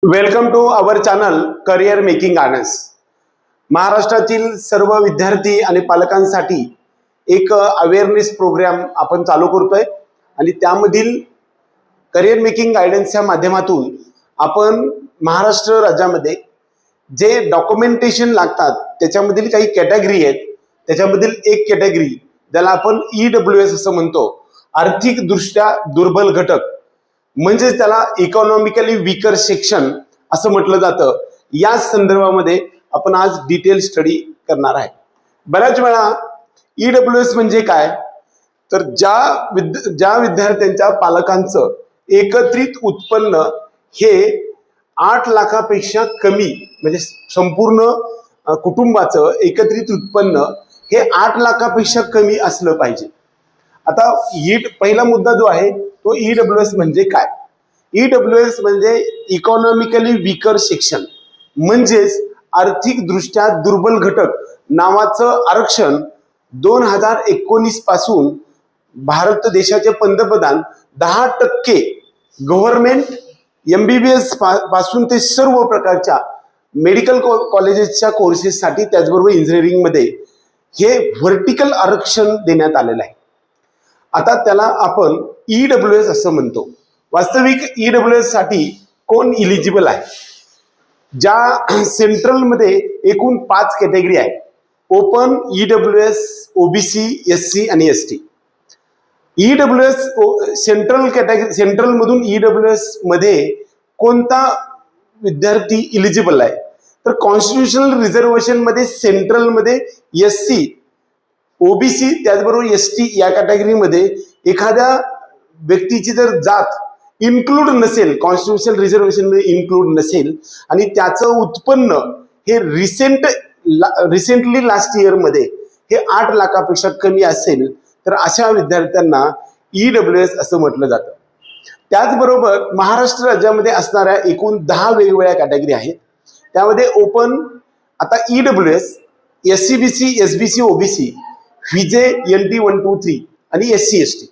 Welcome to our channel career making gardens. महाराष्ट्रातील सर्व विद्यार्थी आणि पालकांसाठी एक अवेअरनेस प्रोग्राम आपण चालू करतोय आणि त्यामधील करिअर मेकिंग गायडन्सच्या माध्यमातून आपण महाराष्ट्र राज्यामध्ये जे डॉक्युमेंटेशन लागतात त्याच्यामधील काही कॅटेगरी आहेत। त्याच्यामधील एक कॅटेगरी ज्याला आपण EWS असं म्हणतो, आर्थिक दृष्ट्या दुर्बल घटक, म्हणजे त्याला इकॉनॉमिकली वीकर सेक्शन असं म्हटलं जातं। या संदर्भामध्ये आपण आज डिटेल स्टडी करणार आहे। बऱ्याच वेळा EWS म्हणजे काय, तर ज्या विद्यार्थ्यांच्या पालकांचं एकत्रित उत्पन्न हे 8 लाखापेक्षा कमी, म्हणजे संपूर्ण कुटुंबाचं एकत्रित उत्पन्न हे 8 लाखापेक्षा कमी असलं पाहिजे। आता पहिला मुद्दा जो आहे तो EWS म्हणजे काय। EWS म्हणजे इकॉनॉमिकली वीकर सेक्शन, म्हणजेच आर्थिक दृष्ट्या दुर्बल घटक नावाचं आरक्षण 2019 पासून भारत देशाचे पंतप्रधान 10% गव्हर्नमेंट MBBS पासून ते सर्व प्रकारच्या मेडिकल कॉलेजेसच्या कोर्सेससाठी, त्याचबरोबर इंजिनिअरिंगमध्ये हे व्हर्टिकल आरक्षण देण्यात आलेलं आहे। आता त्याला आपण EWS असं म्हणतो। वास्तविक EWS साठी कोण इलिजिबल आहे? ज्या सेंट्रलमध्ये एकूण 5 कॅटेगरी आहेत: ओपन, EWS, OBC, SC आणि ST। EWS सेंट्रल मधून EWS मध्ये कोणता विद्यार्थी इलिजिबल आहे, तर कॉन्स्टिट्यूशनल रिझर्वेशन मध्ये सेंट्रल मध्ये SC, OBC त्याचबरोबर ST या कॅटेगरीमध्ये एखाद्या व्यक्तीची जर जात इन्क्लूड नसेल, कॉन्स्टिट्यूशनल रिझर्वेशन मध्ये इन्क्लूड नसेल आणि त्याचं उत्पन्न हे रिसेंटली लास्ट इयर मध्ये हे 8 लाखापेक्षा कमी असेल, तर अशा विद्यार्थ्यांना EWS असं म्हटलं जातं। त्याचबरोबर महाराष्ट्र राज्यामध्ये असणाऱ्या एकूण 10 वेगवेगळ्या कॅटेगरी आहेत। त्यामध्ये ओपन, आता EWS, SCBC, SBC, OBC, VJ, NT 1, 2, 3 आणि SC, ST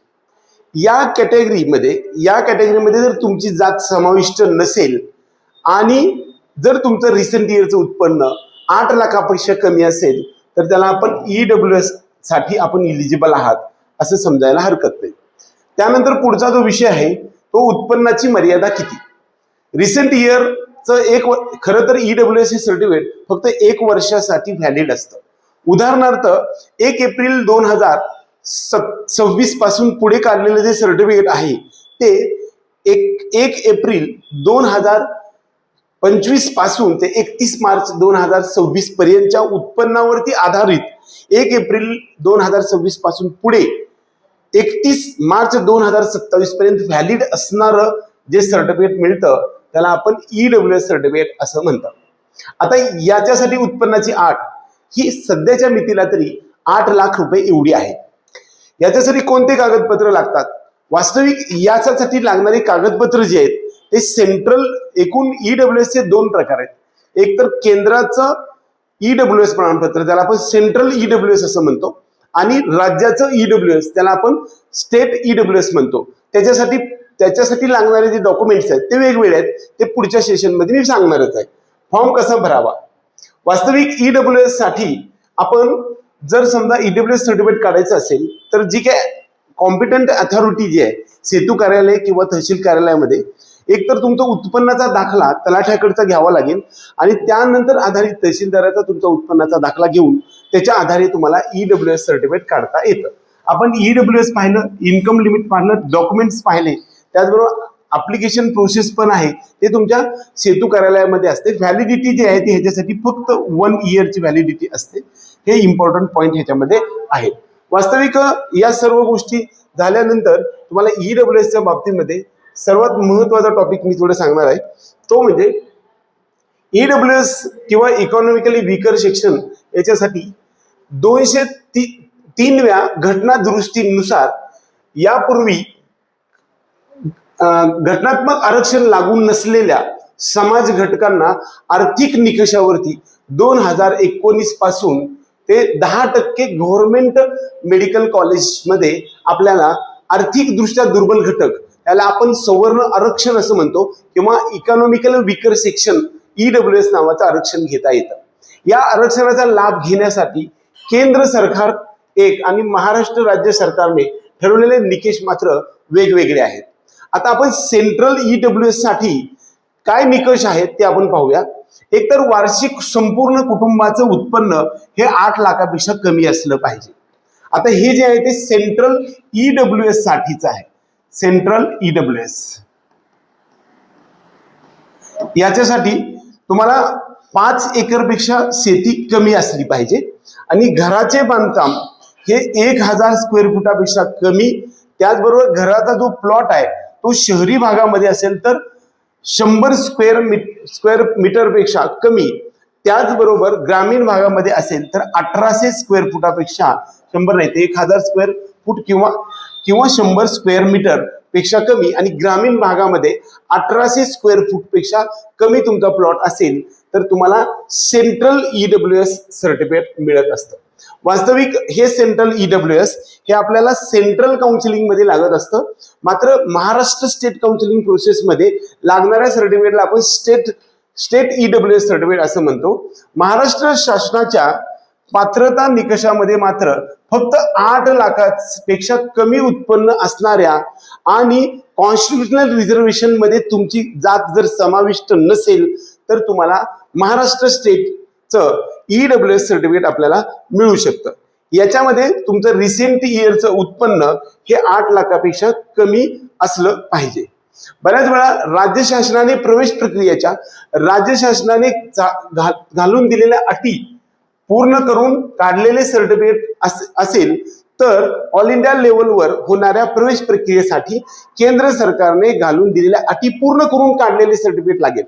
या कॅटेगरीमध्ये जर तुमची जात समाविष्ट नसेल आणि जर तुमचं रिसेंट इयरचं उत्पन्न 8 लाखापेक्षा कमी असेल, तर त्याला आपण EWS साठी आपण इलिजिबल आहात असं समजायला हरकत नाही। त्यानंतर पुढचा जो विषय आहे तो उत्पन्नाची मर्यादा किती। रिसेंट इयरचं खरं तर EWS हे सर्टिफिकेट फक्त 1 वर्षासाठी व्हॅलिड असतं। उदाहरणार्थ 1 एप्रिल 2026 पासून पुढे काढलेले जे सर्टिफिकेट आहे ते 1 एप्रिल 2025 पासून ते 31 मार्च 2026 पर्यंतच्या उत्पन्नावरती आधारित 1 एप्रिल 2026 पासून पुढे 31 मार्च 2027 पर्यंत व्हॅलिड असणारं जे सर्टिफिकेट मिळतं त्याला आपण EWS सर्टिफिकेट असं म्हणतात। आता याच्यासाठी उत्पन्नाची अट ही सध्याच्या मितीला तरी 8 लाख रुपये एवढी आहे। याच्यासाठी कोणते कागदपत्र लागतात? वास्तविक याच्यासाठी लागणारी कागदपत्र जे आहेत ते सेंट्रल, एकूण EWS चे 2 प्रकार आहेत। एक तर केंद्राचं EWS प्रमाणपत्र, त्याला आपण सेंट्रल EWS असं म्हणतो, आणि राज्याचं EWS त्याला आपण स्टेट EWS म्हणतो। त्याच्यासाठी लागणारे जे डॉक्युमेंट्स आहेत ते वेगवेगळे आहेत, ते पुढच्या सेशनमध्ये मी सांगणारच आहे। फॉर्म कसा भरावा? वास्तविक EWS साठी आपण जर समजा EWS सर्टिफिकेट काढायचं असेल तर जी काय कॉम्पिटंट अथॉरिटी जी आहे, सेतू कार्यालय किंवा तहसील कार्यालयामध्ये, एक तर तुमचा उत्पन्नाचा दाखला तलाठ्याकडचा घ्यावा लागेल आणि त्यानंतर आधारित तहसीलदाराचा तुमचा उत्पन्नाचा दाखला घेऊन त्याच्या आधारे तुम्हाला EWS सर्टिफिकेट काढता येतं। आपण EWS पाहिलं, इन्कम लिमिट पाहिलं, डॉक्युमेंट्स पाहिले, त्याचबरोबर ऍप्लिकेशन प्रोसेस पण आहे ते तुमच्या सेतू कार्यालयामध्ये असते। व्हॅलिडिटी जी आहे ती ह्याच्यासाठी फक्त 1 इयरची व्हॅलिडिटी असते। हे इम्पॉर्टंट पॉईंट ह्याच्यामध्ये आहे। वास्तविक या सर्व गोष्टी झाल्यानंतर तुम्हाला EWSच्या बाबतीमध्ये सर्वात महत्त्वाचा टॉपिक मी थोडं सांगणार आहे, तो म्हणजे EWS किंवा इकॉनॉमिकली वीकर सेक्शन याच्यासाठी 203व्या घटना दुरुस्तीनुसार यापूर्वी घटनात्मक आरक्षण लागू नसलेल्या समाज घटकांना आर्थिक निकषावरती 2019 पासून ते 10% गव्हर्नमेंट मेडिकल कॉलेजमध्ये आपल्याला आर्थिक दृष्ट्या दुर्बल घटक याला आपण सवर्ण आरक्षण असं म्हणतो किंवा इकॉनॉमिकल विकर सेक्शन EWS नावाचं आरक्षण घेता येतं. या आरक्षणाचा लाभ घेण्यासाठी केंद्र सरकार एक आणि महाराष्ट्र राज्य सरकारने ठरवलेले निकष मात्र वेगवेगळे आहेत. आता आपण सेंट्रल EWS साठी काय निकष आहेत ते आपण पाहूया. एकतर वार्षिक संपूर्ण कुटुंबाचं उत्पन्न हे 8 लाखापेक्षा कमी असलं पाहिजे. आता हे जे आहे ते सेंट्रल EWS साठीच आहे. सेंट्रल EWS याच्यासाठी तुम्हाला 5 एकरपेक्षा शेती कमी असली पाहिजे आणि घराचे बांधकाम हे 1000 स्क्वेअर फुटापेक्षा कमी. त्याचबरोबर घराचा जो प्लॉट आहे तो शहरी भागामध्ये असेल तर 100 स्क्वेअर मीटरपेक्षा कमी. त्याचबरोबर ग्रामीण भागामध्ये असेल तर 1800 स्क्वेअर फुटापेक्षा 100 नाही ते 1000 स्क्वेअर फूट किंवा 100 स्क्वेअर मीटर पेक्षा कमी आणि ग्रामीण भागामध्ये 1800 स्क्वेअर फूट पेक्षा कमी तुमचा प्लॉट असेल तर तुम्हाला सेंट्रल EWS सर्टिफिकेट मिळत असतं. वास्तविक हे सेंट्रल EWS हे आपल्याला सेंट्रल काउन्सिलिंग मध्ये लागत असतं. मात्र महाराष्ट्र स्टेट काउन्सिलिंग प्रोसेसमध्ये लागणाऱ्या सर्टिफिकेटला आपण स्टेट EWS सर्टिफिकेट असं म्हणतो. महाराष्ट्र शासनाच्या पात्रता निकषामध्ये मात्र फक्त 8 लाखापेक्षा कमी उत्पन्न असणाऱ्या आणि कॉन्स्टिट्युशनल रिझर्वेशन मध्ये तुमची जात जर समाविष्ट नसेल तर तुम्हाला महाराष्ट्र स्टेटचं EWS सर्टिफिकेट आपल्याला मिळू शकतं. याच्यामध्ये तुमचं रिसेंट इयरचं उत्पन्न हे 8 लाखापेक्षा कमी असलं पाहिजे. बऱ्याच वेळा राज्य शासनाने प्रवेश प्रक्रियेच्या राज्य शासनाने घालून दिलेल्या अटी पूर्ण करून काढलेले सर्टिफिकेट असेल तर ऑल इंडिया लेवलवर होणाऱ्या प्रवेश प्रक्रियेसाठी केंद्र सरकारने घालून दिलेल्या अटी पूर्ण करून काढलेले सर्टिफिकेट लागेल.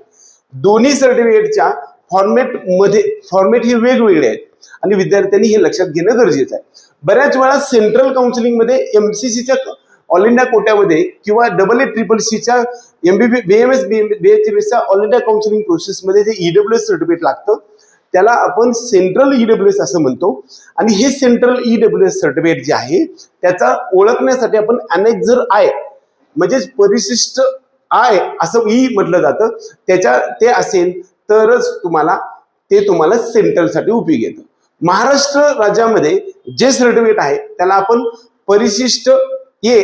दोन्ही सर्टिफिकेटच्या फॉर्मेट हे वेगवेगळे आहेत आणि विद्यार्थ्यांनी हे लक्षात घेणं गरजेचं आहे. बऱ्याच वेळा सेंट्रल काउन्सिलिंग मध्ये MCCच्या ऑल इंडिया कोट्यामध्ये किंवा AACCच्या BMS BHMSच्या ऑल इंडिया काउन्सिलिंग प्रोसेसमध्ये जे EWS सर्टिफिकेट लागतं त्याला आपण सेंट्रल EWS असं म्हणतो. आणि हे सेंट्रल EWS सर्टिफिकेट जे आहे त्याचा ओळखण्यासाठी आपण अनेक्झर I म्हणजेच परिशिष्ट I असं म्हटलं जातं ते असेल तरच तुम्हाला सेंट्रलसाठी उपयोगी येतं. महाराष्ट्र राज्यामध्ये जे सर्टिफिकेट आहे त्याला आपण परिशिष्ट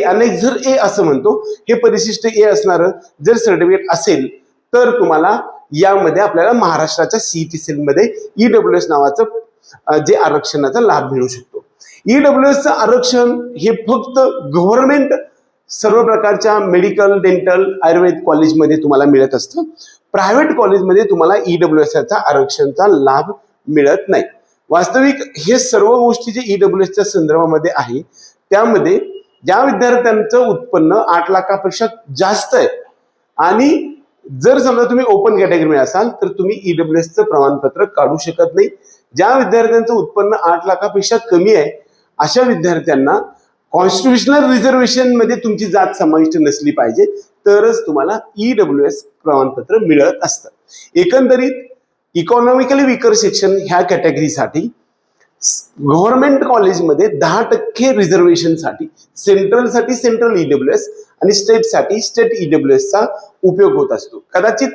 अनेक्झर A असं म्हणतो. हे परिशिष्ट A असणारं जर सर्टिफिकेट असेल तर तुम्हाला यामध्ये आपल्याला महाराष्ट्राच्या CET सेलमध्ये EWS नावाचं जे आरक्षणाचा लाभ मिळू शकतो. EWSचं आरक्षण हे फक्त गव्हर्नमेंट सर्व प्रकारच्या मेडिकल, डेंटल, आयुर्वेद कॉलेजमध्ये तुम्हाला मिळत असतं. प्रायव्हेट कॉलेजमध्ये तुम्हाला EWSचा आरक्षणाचा लाभ मिळत नाही. वास्तविक हे सर्व गोष्टी जे EWSच्या संदर्भामध्ये आहे त्यामध्ये ज्या विद्यार्थ्यांचं उत्पन्न 8 लाखापेक्षा जास्त आहे आणि जर समजा तुम्ही ओपन कॅटेगरी असाल तर तुम्ही EWSचं प्रमाणपत्र काढू शकत नाही. ज्या विद्यार्थ्यांचं उत्पन्न 8 लाखापेक्षा कमी आहे अशा विद्यार्थ्यांना कॉन्स्टिट्युशनल रिझर्वेशन मध्ये तुमची जात समाविष्ट नसली पाहिजे तरच तुम्हाला EWS प्रमाणपत्र मिळत असतं. एकंदरीत इकॉनॉमिकली विकर सेक्शन ह्या कॅटेगरीसाठी गव्हर्नमेंट कॉलेजमध्ये 10% रिझर्वेशनसाठी सेंट्रलसाठी सेंट्रल EWS आणि स्टेटसाठी स्टेट EWSचा उपयोग होत असतो. कदाचित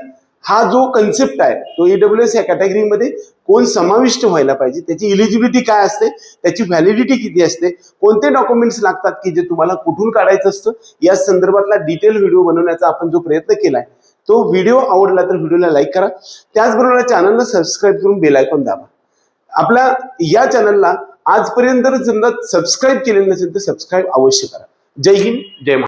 हा जो कन्सेप्ट आहे तो EWS या कॅटेगरीमध्ये कोण समाविष्ट व्हायला पाहिजे, त्याची इलिजिबिलिटी काय असते, त्याची व्हॅलिडिटी किती असते, कोणते डॉक्युमेंट्स लागतात की जे तुम्हाला कुठून काढायचं असतं, या संदर्भातला डिटेल व्हिडिओ बनवण्याचा आपण जो प्रयत्न केलाय तो व्हिडिओ आवडला तर व्हिडिओला लाईक करा. त्याचबरोबर चॅनलला सबस्क्राईब करून बेल आयकॉन दाबा. आपल्या या चॅनलला आजपर्यंत जर समजा सबस्क्राईब केलेलं नसेल तर सबस्क्राईब अवश्य करा. जय हिंद, जय महाराष्ट्र.